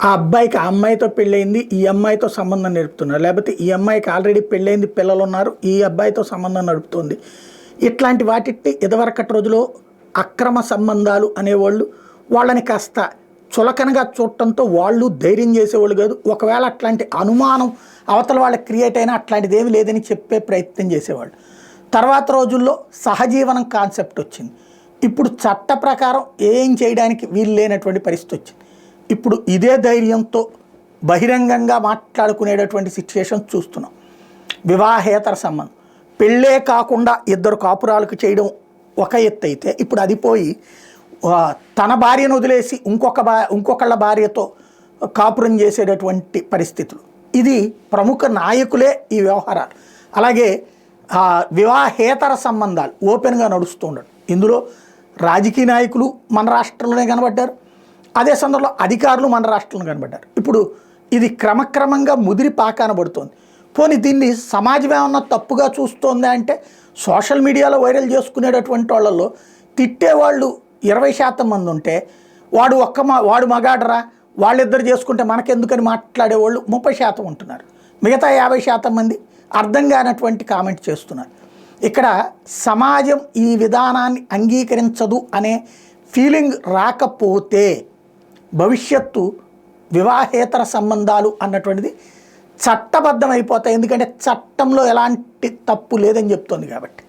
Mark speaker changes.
Speaker 1: ఆ అబ్బాయికి ఆ అమ్మాయితో పెళ్ళయింది, ఈ అమ్మాయితో సంబంధం నడుపుతున్నారు, లేకపోతే ఈ అమ్మాయికి ఆల్రెడీ పెళ్ళయింది, పిల్లలు ఉన్నారు, ఈ అబ్బాయితో సంబంధం నడుపుతుంది. ఇట్లాంటి వాటిని ఇదివరకటి రోజులో అక్రమ సంబంధాలు అనేవాళ్ళు వాళ్ళని కాస్త చులకనగా చూడటంతో వాళ్ళు ధైర్యం చేసేవాళ్ళు కాదు. ఒకవేళ అట్లాంటి అనుమానం అవతల వాళ్ళకి క్రియేట్ అయినా అట్లాంటిది ఏమీ లేదని చెప్పే ప్రయత్నం చేసేవాళ్ళు. తర్వాత రోజుల్లో సహజీవనం కాన్సెప్ట్ వచ్చింది. ఇప్పుడు చట్ట ప్రకారం ఏం చేయడానికి వీలు లేనటువంటి పరిస్థితి వచ్చింది. ఇప్పుడు ఇదే ధైర్యంతో బహిరంగంగా మాట్లాడుకునేటటువంటి సిచ్యువేషన్ చూస్తున్నాం. వివాహేతర సంబంధం పెళ్ళే కాకుండా ఇద్దరు కాపురాలకు చేయడం ఒక ఎత్తు అయితే, ఇప్పుడు అది పోయి తన భార్యను వదిలేసి ఇంకొకళ్ళ భార్యతో కాపురం చేసేటటువంటి పరిస్థితులు. ఇది ప్రముఖ నాయకులే ఈ వ్యవహారాలు. అలాగే వివాహేతర సంబంధాలు ఓపెన్గా నడుస్తూ ఉండడం. ఇందులో రాజకీయ నాయకులు మన రాష్ట్రంలోనే కనబడ్డారు, అదే సందర్భంలో అధికారులు మన రాష్ట్రంలో కనబడ్డారు. ఇప్పుడు ఇది క్రమక్రమంగా ముదిరి పాకాన పడుతోంది. పోనీ దీన్ని సమాజం ఏమన్నా తప్పుగా చూస్తోందా అంటే, సోషల్ మీడియాలో వైరల్ చేసుకునేటటువంటి వాళ్ళల్లో తిట్టేవాళ్ళు 20% మంది ఉంటే వాడు మగాడరా, వాళ్ళిద్దరు చేసుకుంటే మనకెందుకని మాట్లాడేవాళ్ళు 30% ఉంటున్నారు. మిగతా 50% మంది అర్థం కానటువంటి కామెంట్ చేస్తున్నారు. ఇక్కడ సమాజం ఈ విధానాన్ని అంగీకరించదు అనే ఫీలింగ్ రాకపోతే భవిష్యత్తు వివాహేతర సంబంధాలు అన్నటువంటిది చట్టబద్ధం అయిపోతాయి. ఎందుకంటే చట్టంలో ఎలాంటి తప్పు లేదని చెప్తోంది కాబట్టి.